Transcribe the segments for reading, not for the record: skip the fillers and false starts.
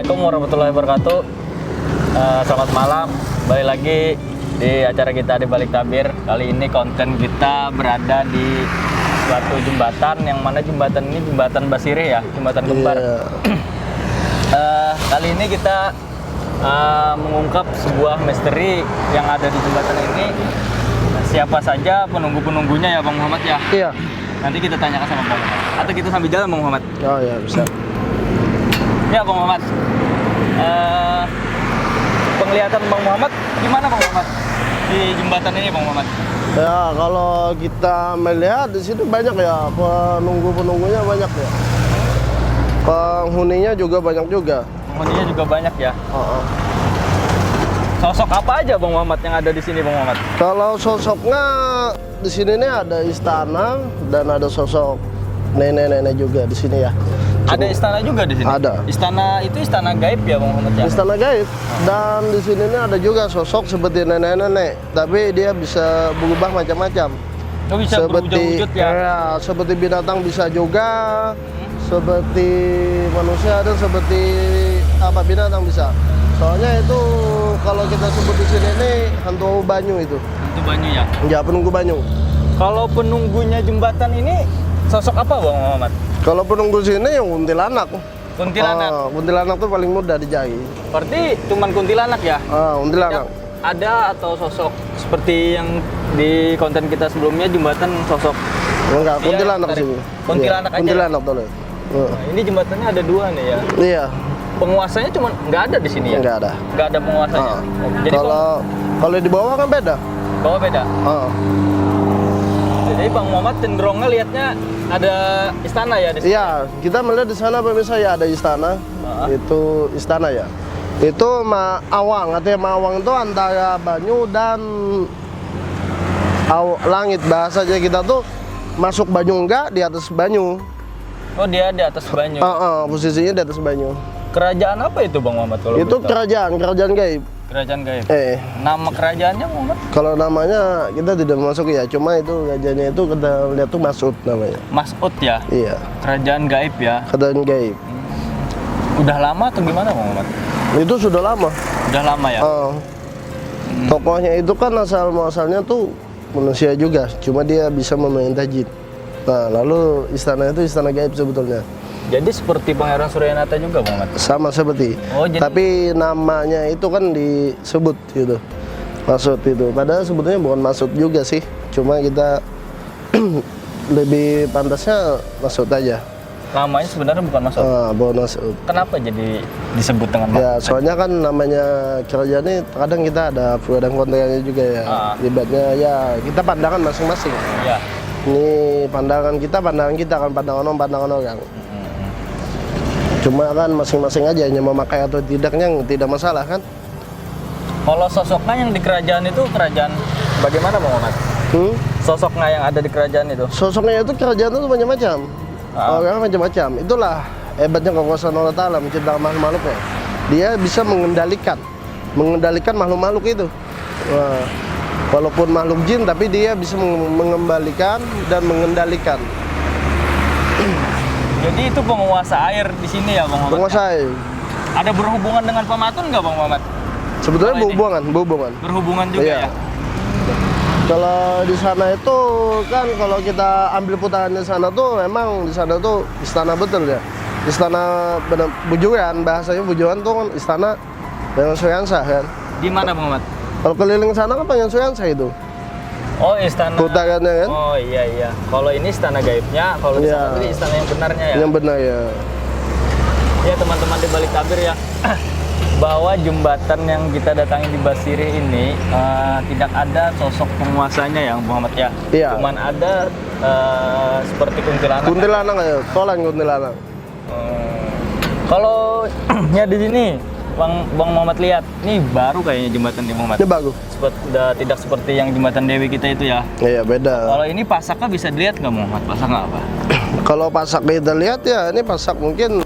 Assalamualaikum warahmatullahi wabarakatuh. Selamat malam. Balik lagi di acara kita di Balik Tabir. Kali ini konten kita berada di suatu jembatan, yang mana jembatan ini jembatan Basirih ya, jembatan kembar. Kali ini kita mengungkap sebuah misteri yang ada di jembatan ini. Siapa saja penunggu-penunggunya ya Bang Muhammad ya? Iya. Nanti kita tanyakan sama Bang Muhammad. Atau kita sambil jalan Bang Muhammad? Oh ya bisa. Ya Bang Muhammad, penglihatan Bang Muhammad gimana Bang Muhammad di jembatan ini Bang Muhammad? Ya kalau kita melihat di sini banyak ya, penunggunya banyak ya. Penghuninya juga banyak juga. Penghuninya juga banyak ya. Sosok apa aja Bang Muhammad yang ada di sini Bang Muhammad? Kalau sosoknya di sini nih ada istana dan ada sosok nenek-nenek juga di sini ya. Ada istana juga di sini. Ada. Istana itu istana gaib ya Bang Muhammad ya. Istana gaib. Dan di sini nih ada juga sosok seperti nenek-nenek, tapi dia bisa berubah macam-macam. Oh, bisa berwujud ya. Ya, seperti binatang bisa juga, seperti manusia dan seperti apa binatang bisa. Soalnya itu kalau kita sebut di sini nih hantu banyu itu. Hantu banyu ya. Ya, penunggu banyu. Kalau penunggunya jembatan ini sosok apa Bang Muhammad? Kalau penunggu sini yang kuntilanak. Kuntilanak. Kuntilanak tuh paling mudah dijahit. Berarti cuman kuntilanak ya? Kuntilanak. Ada atau sosok seperti yang di konten kita sebelumnya jembatan sosok? Enggak, kuntilanak sini. Kuntilanak aja. Kuntilanak tuh. Nah, ini jembatannya ada dua nih ya. Iya. Penguasanya cuma nggak ada di sini ya? Nggak ada. Nggak ada penguasanya. Jadi kalau di bawah kan beda. bawah beda. Jadi Bang Muhammad cenderungnya lihatnya ada istana ya di sini. Iya, kita melihat di sana pemirsa ya ada istana. Itu istana ya. Itu Mawang, artinya Mawang itu antara banyu dan langit. Bahasanya kita tuh masuk banyu enggak, di atas banyu. Oh, dia di atas banyu. Posisinya di atas banyu. Kerajaan apa itu Bang Muhammad kalau Itu boleh tahu? kerajaan gaib. Kerajaan gaib. Nama kerajaannya Muhammad? Kalau namanya kita tidak masuk ya, cuma itu kerajaannya itu kita lihat tuh Mas'ud namanya. Mas'ud ya? Iya. Kerajaan gaib ya? Kerajaan gaib. Udah lama atau gimana Bang Muhammad? Itu sudah lama. Udah lama ya? Tokohnya itu kan asal-muasalnya tuh manusia juga, cuma dia bisa memerintah jin. Nah, lalu istana itu istana gaib sebetulnya. Jadi seperti Pangeran Suryanata juga Bang Muhammad? Sama seperti. Tapi namanya itu kan disebut gitu. Mas'ud itu. Padahal sebetulnya bukan Mas'ud juga sih. Cuma kita lebih pantasnya Mas'ud aja. Namanya sebenarnya bukan Mas'ud. Bukan Mas'ud. Kenapa jadi disebut dengan Mas'ud? Ya, soalnya kan namanya kerajaan ini kadang kita ada pro dan kontranya juga ya. Ibaratnya ya kita pandangan masing-masing. Iya. Ini pandangan kita kan pandangan orang. Cuma kan masing-masing aja yang memakai atau tidaknya tidak masalah kan. Kalau sosoknya yang di kerajaan itu kerajaan bagaimana Bang Muhammad? Sosoknya yang ada di kerajaan itu? Sosoknya itu kerajaan itu macam-macam. Orang macam-macam. Itulah hebatnya kekuasaan Allah Ta'ala menciptakan makhluk-makhluknya. Dia bisa mengendalikan makhluk-makhluk itu. Walaupun makhluk jin, tapi dia bisa mengembalikan dan mengendalikan. Jadi itu penguasa air di sini ya Bang Muhammad? Penguasa air. Ada berhubungan dengan pematun nggak Bang Muhammad? Sebetulnya berhubungan. Berhubungan juga ya? Kalau di sana itu kan kalau kita ambil putaran di sana tuh memang di sana tuh istana betul ya. Istana benar bujuran, bahasanya bujuran tuh kan istana Pangeran Suryansa kan. Di mana Bang Muhammad? Kalau keliling sana kan Pangeran Suryansa itu. Oh, istana putarannya kan? Oh iya. Kalau ini istana gaibnya, kalau di sana itu istana yang benarnya ya? Yang benar ya. Ya teman-teman di Balik Tabir ya, bahwa jembatan yang kita datangi di Basirih ini tidak ada sosok penguasanya ya Muhammad ya? Iya. Cuman ada seperti kuntilanak. Kuntilanak ya, tolan kuntilanak. Kalau ya di sini Bang Muhammad lihat, nih baru kayaknya jembatan di Muhammad. Ini bagus. Tidak seperti yang jembatan Dewi kita itu ya. Iya beda. Kalau ini pasaknya bisa dilihat nggak Muhammad? Pasaknya apa? Kalau pasak kita lihat ya, ini pasak mungkin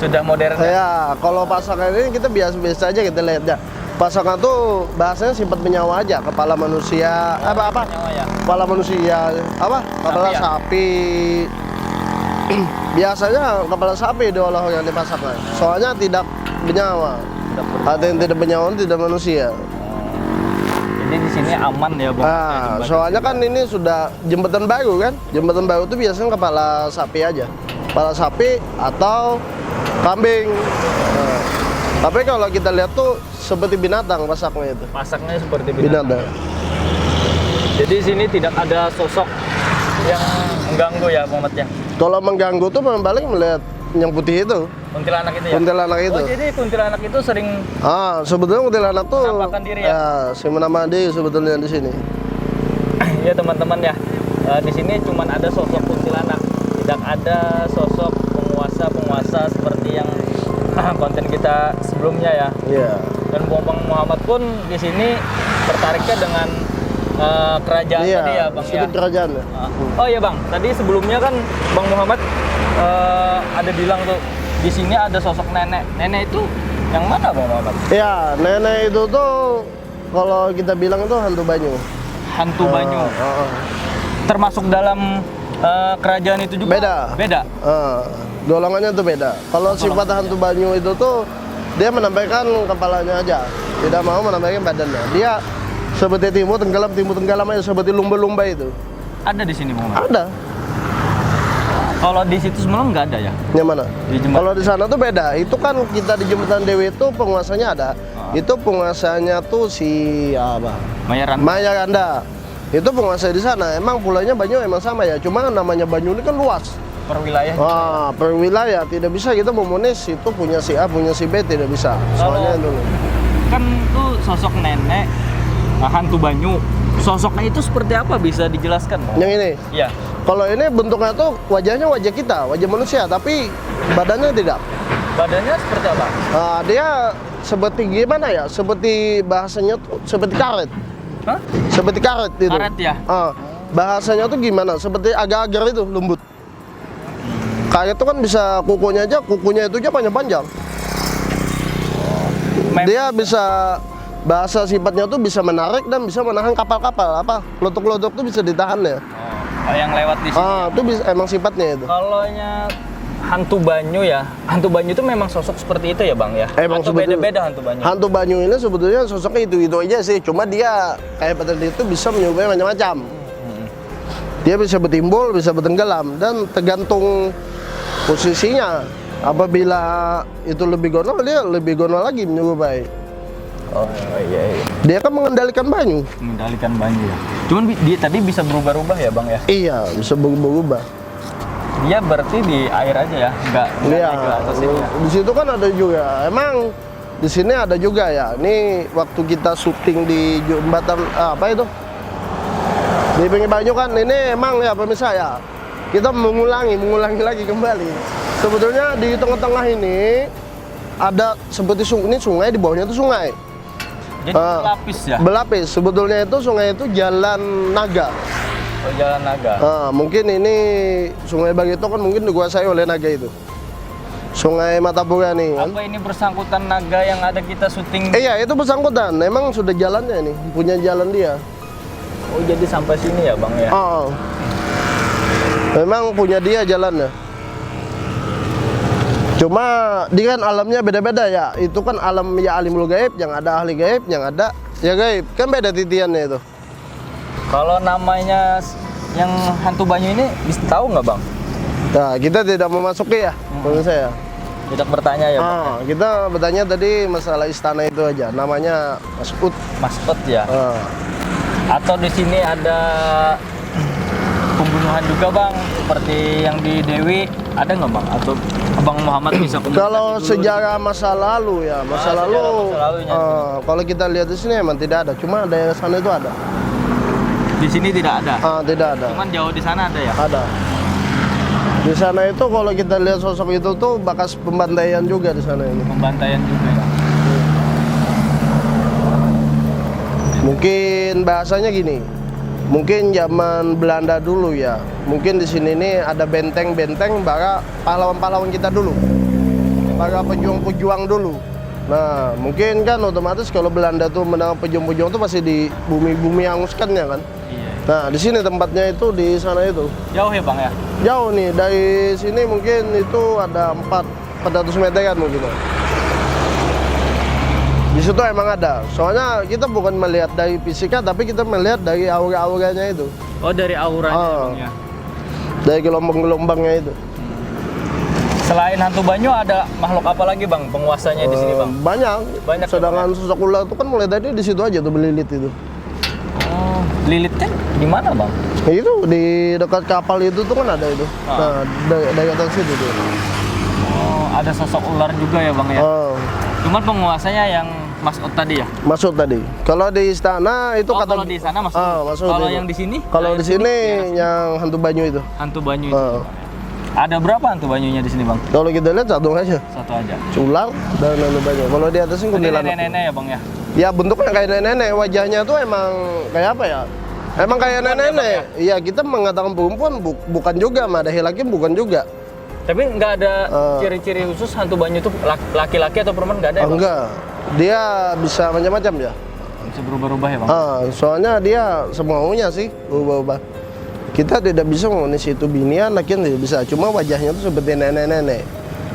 sudah modern. Ya, kalau pasaknya ini kita biasa-biasa aja kita lihat ya. Pasaknya tuh bahasanya sifat penyawa aja, kepala manusia, Ya. kepala manusia, kepala sapi. Biasanya kepala sapi diolah yang dipasaknya. Soalnya tidak bernyawa. Tidak Ada yang tidak bernyawa tidak manusia. Jadi di sini aman ya bang. Ah, soalnya kan ini sudah jembatan baru kan. Jembatan baru itu biasanya kepala sapi aja. Kepala sapi atau kambing. Nah, tapi kalau kita lihat tuh seperti binatang pasaknya itu. Pasaknya seperti binatang. Binatang. Jadi di sini tidak ada sosok yang mengganggu ya Muhammad ya. Kalau mengganggu tuh paling melihat yang putih itu. Kuntilanak itu ya. Kuntilanak itu. Oh jadi kuntilanak itu sering Sebetulnya kuntilanak tuh menampakkan diri ya? si menama diri sebetulnya di sini. ya teman-teman ya. Di sini cuma ada sosok kuntilanak, tidak ada sosok penguasa seperti yang konten kita sebelumnya ya. Iya. Dan Bang Muhammad pun di sini tertariknya dengan kerajaan Iya, tadi ya Bang ya. sedikit kerajaan ya. Oh iya Bang, tadi sebelumnya kan Bang Muhammad ada bilang tuh di sini ada sosok nenek. Nenek itu yang mana Bang Muhammad? Iya, nenek itu tuh kalau kita bilang itu hantu banyu. Hantu banyu. Termasuk dalam kerajaan itu juga? Beda. Beda. Golongannya tuh beda. Kalau sifat hantu banyu itu tuh dia menampilkan kepalanya aja, tidak mau menampilkan badannya. Dia seperti timur tenggelam aja seperti lumba-lumba itu. Ada di sini Muhammad? Ada. Kalau di situ sebelum nggak ada ya? Yang mana? Di jembatan. Kalau di sana tuh beda. Itu kan kita di Jembatan Dewi itu penguasanya ada. Itu penguasanya tuh si apa? Mayaran. Mayaranda. Itu penguasa di sana. Emang pulaunya Banyu emang sama ya. Cuma namanya Banyu ini kan luas. Per wilayah. Per wilayah tidak bisa kita memonis itu punya si A, punya si B tidak bisa. Soalnya dulu. Kan tuh sosok nenek hantu banyu. Sosoknya itu seperti apa bisa dijelaskan? Bang? Yang ini. Iya. Kalau ini bentuknya tuh wajahnya wajah kita, wajah manusia, tapi badannya tidak. Badannya seperti apa? Dia seperti gimana ya? Seperti bahasanya tuh seperti karet. Hah? Seperti karet itu. Karet ya? Bahasanya tuh gimana? Seperti agar-agar itu lembut. Karet itu kan bisa kukunya itu aja panjang-panjang. Dia bisa bahasa sifatnya tuh bisa menarik dan bisa menahan kapal-kapal apa kelotok-kelotok tuh bisa ditahan ya. Yang lewat di sini. Itu bisa emang sifatnya itu. Kalau hantu banyu ya, hantu banyu itu memang sosok seperti itu ya Bang ya? Emang atau beda-beda hantu banyu? Hantu banyu ini sebetulnya sosoknya itu aja sih, cuma dia kayak petani itu bisa menyerupai macam-macam. Dia bisa bertimbul, bisa bertenggelam, dan tergantung posisinya. Apabila itu lebih gonol, dia lebih gonol lagi menyerupai. Oh iya. Dia kan mengendalikan banyu. Mengendalikan banyu ya. Cuman dia tadi bisa berubah-ubah ya Bang ya? Iya, bisa berubah-ubah. Dia berarti di air aja ya, nggak Iya. naik ke atas ini ya? Di situ kan ada juga. Emang di sini ada juga ya. Ini waktu kita syuting di jembatan apa itu? Di pinggir banyu kan ini emang ya pemirsa ya. Kita mengulangi lagi kembali. Sebetulnya di tengah-tengah ini ada seperti sungai, di bawahnya itu sungai. Jadi berlapis ya? Berlapis. Sebetulnya itu sungai itu jalan naga. Oh, jalan naga. Mungkin ini sungai Bagito kan mungkin dikuasai oleh naga itu. Sungai Matapura nih kan. Apa ini bersangkutan naga yang ada kita syuting? Iya, itu bersangkutan. Memang sudah jalannya nih, punya jalan dia. Oh, jadi sampai sini ya Bang ya? Memang punya dia jalannya. Cuma dia kan alamnya beda-beda ya. Itu kan alam ya alimul gaib, yang ada ahli gaib, yang ada ya gaib. Kan beda titiannya itu. Kalau namanya yang hantu banyu ini bisa tahu nggak Bang? Nah, kita tidak memasuki ya, menurut saya. Tidak bertanya ya Bang? Kita bertanya tadi masalah istana itu aja. Namanya Mas Ut. Mas Ut ya? Atau di sini ada pembunuhan juga Bang, seperti yang di Dewi, ada nggak Bang? Atau Abang Muhammad bisa komunikasi Kalau dulu sejarah masa lalu ya, masa lalu. Kalau kita lihat di sini emang tidak ada, cuma daerah sana itu ada. Di sini tidak ada? Tidak ada. Cuman jauh di sana ada ya? Ada. Di sana itu kalau kita lihat sosok itu tuh bekas pembantaian juga di sana ini. Pembantaian juga ya? Mungkin bahasanya gini. Mungkin zaman Belanda dulu ya. Mungkin di sini nih ada benteng-benteng para pahlawan-pahlawan kita dulu. Para pejuang-pejuang dulu. Nah, mungkin kan otomatis kalau Belanda tuh menang pejuang-pejuang tuh pasti di bumi-bumi hanguskannya kan. Iya. Nah, di sini tempatnya itu di sana itu. Jauh ya Bang ya? Jauh nih, dari sini mungkin itu ada 400 meteran mungkin. Di situ emang ada. Soalnya kita bukan melihat dari fisika, tapi kita melihat dari aura-auranya itu. Oh, dari auranya ya, Bang ya. Dari gelombang-gelombangnya itu. Selain hantu banyu ada makhluk apa lagi, Bang, penguasanya di sini, Bang? Banyak. Banyak, Sedangkan sosok ular itu kan mulai dari di situ aja tuh Belilit itu. Oh, lilitnya di mana, Bang? Nah, itu di dekat kapal itu tuh kan ada itu. Nah, dari atas situ tuh. Oh, ada sosok ular juga ya, Bang ya. Cuman penguasanya yang Mas Ut tadi ya? Masuk tadi. Kalau di istana itu kata kalau di sana masuk. Kalau yang di sini? Kalau di sini yang hantu banyu itu. Hantu banyu itu. Ada berapa hantu banyunya di sini, Bang? Kalau kita lihat satu aja. Satu aja. Ular dan hantu banyu. Kalau di atasnya kuntilanak. Nenek-nenek ya, Bang ya? Ya bentuknya kayak nenek-nenek, wajahnya tuh emang kayak apa ya? Emang kayak nenek-nenek. Iya, kita mengatakan perempuan bukan juga, laki-laki bukan juga. Tapi nggak ada ciri-ciri khusus hantu banyu itu laki-laki atau perempuan nggak ada ya, Bang? Enggak. Dia bisa macam-macam ya. Bisa berubah-ubah ya, Bang? Soalnya dia semaunya sih berubah-ubah. Kita tidak bisa mengenai itu binian, lakian tidak bisa. Cuma wajahnya tuh seperti nenek-nenek.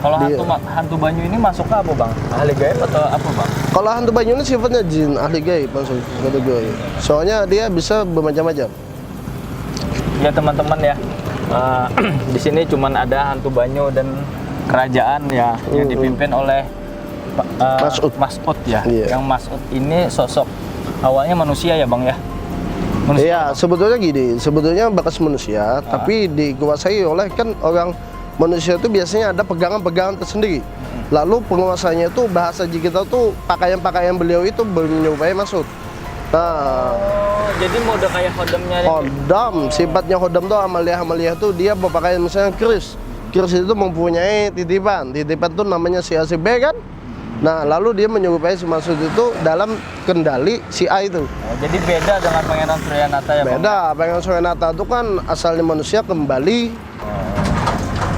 Kalau hantu banyu ini masuk ke apa, Bang? Ahli gaib atau apa, Bang? Kalau hantu banyu ini sifatnya jin, ahli gaib masuk kategori. Soalnya dia bisa bermacam-macam. Ya teman-teman ya, di sini cuman ada hantu banyu dan kerajaan ya yang dipimpin oleh Mas Ut ya. Yang Mas Ut ini sosok awalnya manusia ya, Bang ya? Iya, sebetulnya gini, sebetulnya bekas manusia, tapi dikuasai oleh kan orang manusia itu biasanya ada pegangan-pegangan tersendiri. Lalu penguasanya itu bahasa kita tuh pakaian-pakaian beliau itu menyerupai Mas Ut. Nah, jadi mode kayak hodamnya. Hodam, sifatnya hodam tuh amalia tuh dia berpakaian misalnya keris. Keris itu mempunyai titipan tuh namanya si A si B kan. Nah, lalu dia menyerupai si Mas Ut itu dalam kendali si A itu. Jadi beda dengan Pangeran Suryanata ya, Bang? Beda, Pangeran Suryanata itu kan asalnya manusia kembali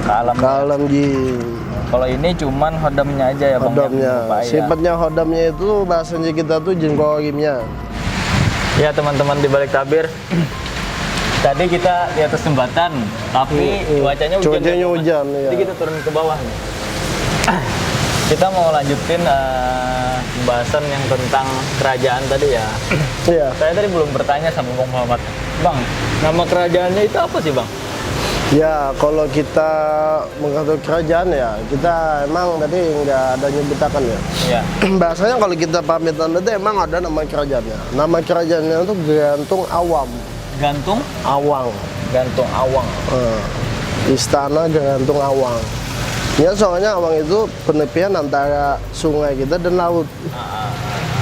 ke alam jin. Kalau ini cuman hodamnya aja ya, Bang? Hodamnya, sifatnya hodamnya itu bahasanya kita tuh jin korimnya. Ya teman-teman di balik tabir. Tadi kita di atas jembatan, tapi cuacanya hujan. Jadi kita turun ke bawah nih. Kita mau lanjutin pembahasan yang tentang kerajaan tadi ya. Iya. Saya tadi belum bertanya sama Bang Muhammad. Bang, nama kerajaannya itu apa sih, Bang? Ya, kalau kita mengatur kerajaan ya, kita emang tadi nggak ada nyebutakan ya. Iya. Bahasanya kalau kita pamitan tadi emang ada nama kerajaannya. Nama kerajaannya itu Gantung Awam. Gantung? Awang. Gantung Awang. Istana Gantung Awang. Ya soalnya Awang itu penepian antara sungai kita dan laut.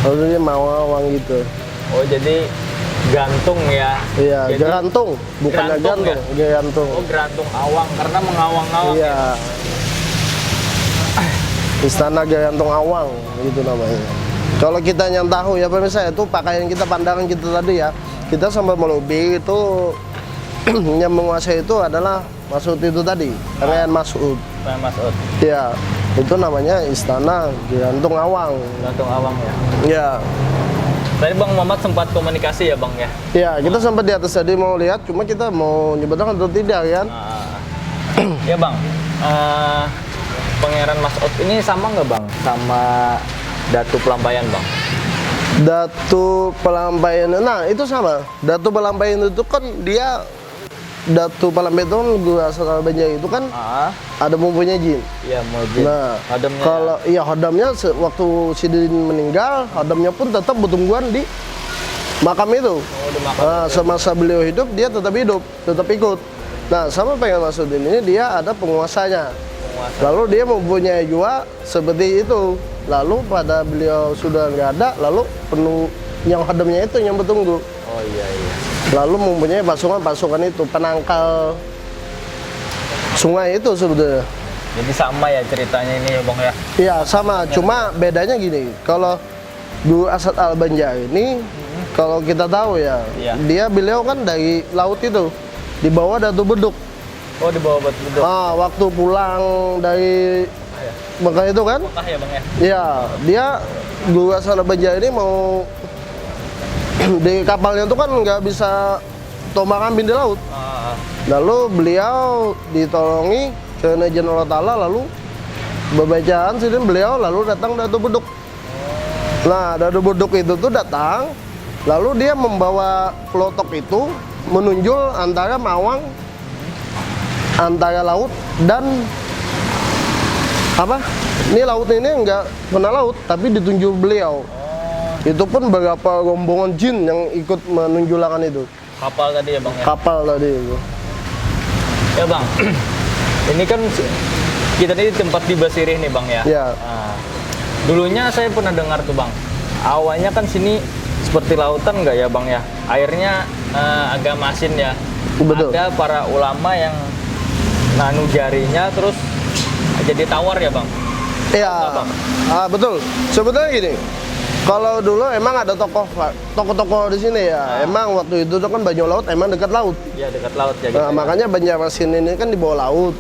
Lalu dia mau Awang gitu. Oh jadi gantung ya? Iya, jadi, gerantung, bukannya gantung, ya? Gerantung. Oh gerantung Awang, karena mengawang-awang. Iya. Istana Gantung Awang gitu namanya. Kalau kita yang tahu ya pemirsa itu pakaian kita, pandangan kita tadi ya, kita sampai melobi itu yang menguasai itu adalah Mas Ut itu tadi, Pangeran Mas Ut. Mas Ut. Iya, itu namanya Istana Gantung Awang. Gantung Awang ya. Iya. Tadi Bang Muhammad sempat komunikasi ya, Bang ya? Iya, kita sempat di atas tadi mau lihat, cuma kita mau nyebutkan atau tidak kan? Ya Bang, Pangeran Mas Ut ini sama nggak Bang sama Datu Pelampaian, Bang? Datu Pelampaian, nah itu sama. Datu Pelampaian itu kan dia, Datu Pelampaian itu kan gua asal Banjar itu kan ada mempunyai jin. Iya, mau jin. Nah, hodamnya. Kalau iya hodamnya waktu si Din meninggal, hodamnya pun tetap bertumbuhan di makam itu. Di makam. Nah, semasa beliau hidup dia tetap hidup, tetap ikut. Nah, sama Pangeran Mas Ut ini dia ada penguasanya. Lalu dia mempunyai juga seperti itu. Lalu pada beliau sudah nggak ada, lalu penuh yang hodamnya itu yang bertunggu. Oh iya. Lalu mempunyai pasukan itu penangkal sungai itu sebetulnya. Jadi sama ya ceritanya ini ya Bang ya? Iya sama, cuma bedanya gini. Kalau Guru Asad Al-Banjar ini, kalau kita tahu ya, beliau kan dari laut itu, di bawah Datu Beduk. Oh di bawah Datu Beduk. Waktu pulang dari Mekah itu kan? Mekah ya Bang ya? Iya, dia Guru Asad Al-Banjar ini mau di kapalnya itu kan nggak bisa tombak ambing di laut. Lalu beliau ditolongi karena izin Allah Ta'ala, lalu berbacaan sini beliau lalu datang Datu Beduk. Nah, dadu buduk itu tuh datang, lalu dia membawa pelotok itu menunjul antara Mawang, antara laut dan apa? Ini laut ini enggak kena laut, tapi ditunjuk beliau. Itu pun beberapa rombongan jin yang ikut menunjulakan itu. Kapal tadi ya bang ya? Kapal tadi itu. Ya bang, ini kan kita ini tempat di Basirih nih bang ya? Ya. Nah, dulunya saya pernah dengar tuh bang, awalnya kan sini seperti lautan nggak ya bang ya? Airnya agak masin ya. Betul. Ada para ulama yang nanu jarinya terus jadi tawar ya bang? Iya, betul. Sebetulnya gini, kalau dulu emang ada tokoh-tokoh di sini ya. Emang waktu itu tuh kan Banyu Laut emang dekat laut. Iya dekat laut ya. Gitu Nah, ya. makanya Banjarmasin ini kan di bawah laut.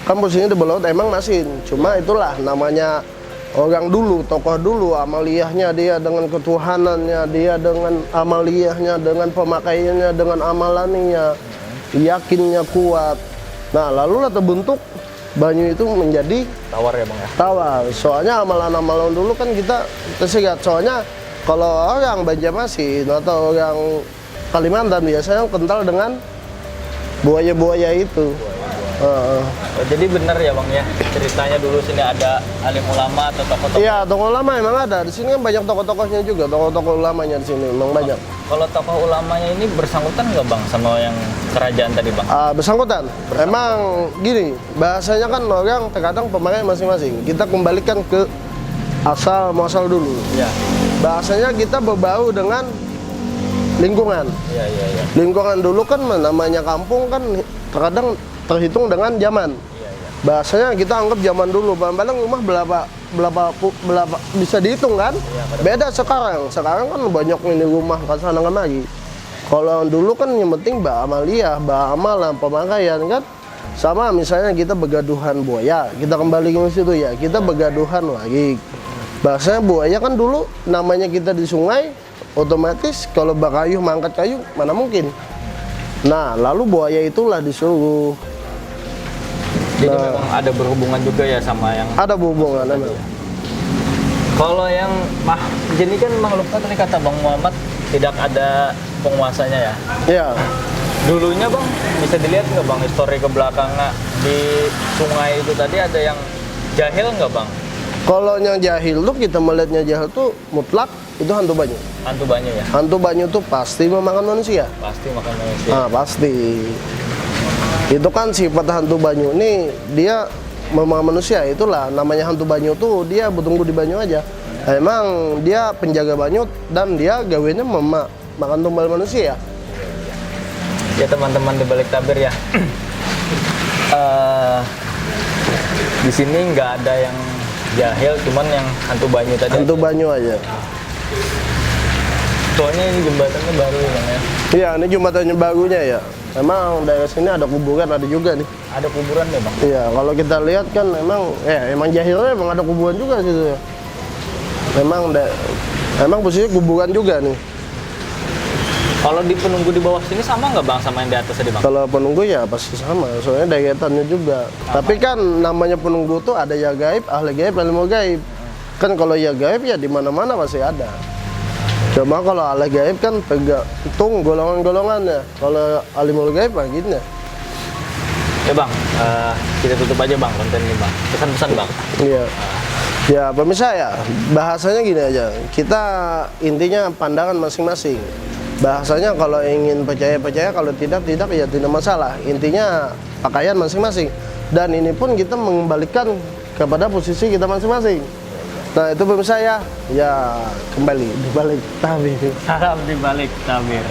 Kan posisinya di bawah laut emang masin. Cuma itulah namanya orang dulu, tokoh dulu, amaliyahnya dia dengan ketuhanannya, dia dengan amaliyahnya, dengan pemakaiannya, dengan amalannya, yakinnya kuat. Nah, lalulah terbentuk Banyu itu menjadi Tawar ya bang ya? tawar. Soalnya amalan-amalan dulu kan kita tersirat. Soalnya kalau orang Banjarmasin atau orang Kalimantan biasanya kental dengan buaya-buaya itu. Oh, jadi benar ya bang ya, ceritanya dulu sini ada alim ulama atau tokoh-tokoh. Iya, tokoh ulama emang ada. Di sini kan banyak tokoh-tokohnya juga, tokoh-tokoh ulamanya di sini memang banyak. Kalau tokoh ulamanya ini bersangkutan nggak bang sama yang kerajaan tadi bang? Bersangkutan. Emang gini, bahasanya kan orang terkadang pemakai masing-masing. Kita kembalikan ke asal muasal dulu. Iya. Bahasanya kita berbau dengan lingkungan. Iya. Lingkungan dulu kan namanya kampung kan terkadang terhitung dengan zaman. Iya. Bahasanya kita anggap zaman dulu, paling rumah berapa bisa dihitung kan? Iya, Beda sekarang. Sekarang kan banyak ini rumah kan sana lagi. Kalau dulu kan yang penting amaliyah, amalan, pemakaian kan. Sama misalnya kita begaduhan buaya, kita kembali ke situ ya, kita begaduhan lagi. Bahasanya buaya kan dulu namanya kita di sungai, otomatis kalau bakayuh mangkat kayu mana mungkin. Nah, lalu buaya itulah disuruh. Jadi memang ada berhubungan juga ya sama yang Ada hubungan emang. kalau yang jadi kan makhluknya tadi kata Bang Muhammad tidak ada penguasanya ya. Iya. Dulunya bang bisa dilihat nggak bang histori ke belakangnya di sungai itu tadi ada yang jahil nggak bang? Kalau yang jahil tuh kita melihatnya jahil tuh mutlak itu hantu banyu. Hantu banyu ya? Hantu banyu tuh pasti memakan manusia. Pasti makan manusia. Nah, pasti. Itu kan sifat hantu banyu ini dia memakan manusia. Itulah namanya hantu banyu tuh dia bertunggu di banyu aja. Emang dia penjaga banyu dan dia gawenya makan tumbal manusia. Ya teman-teman di balik tabir ya. Di sini nggak ada yang jahil, cuman yang hantu banyu tadi. Hantu banyu aja. Soalnya ini jembatannya baru ya bang ya. Iya, ini jembatannya barunya ya. Emang daerah sini ada kuburan ada juga nih. Ada kuburan ya bang? Iya, kalau kita lihat kan emang jahilnya emang ada kuburan juga situ ya. Emang posisinya kuburan juga nih. Kalau di penunggu di bawah sini sama nggak bang sama yang di atas tadi bang? Kalau penunggu ya pasti sama, soalnya dagetannya juga. Tapi kan namanya penunggu tuh ada ya gaib, ahli gaib, ilmu gaib. Kan kalau ya gaib ya di mana-mana masih ada. Cuma kalau ahli gaib kan tergantung golongan-golongannya. Kalau alimul gaib bagiannya. Ya bang, kita tutup aja bang konten ini bang. Pesan-pesan bang. Iya. Ya pemirsa ya, bahasanya gini aja. Kita intinya pandangan masing-masing. Bahasanya kalau ingin percaya, kalau tidak ya tidak masalah. Intinya pakaian masing-masing. Dan ini pun kita mengembalikan kepada posisi kita masing-masing. Nah itu pemirsa ya kembali di balik tabir. Salam di balik tabir.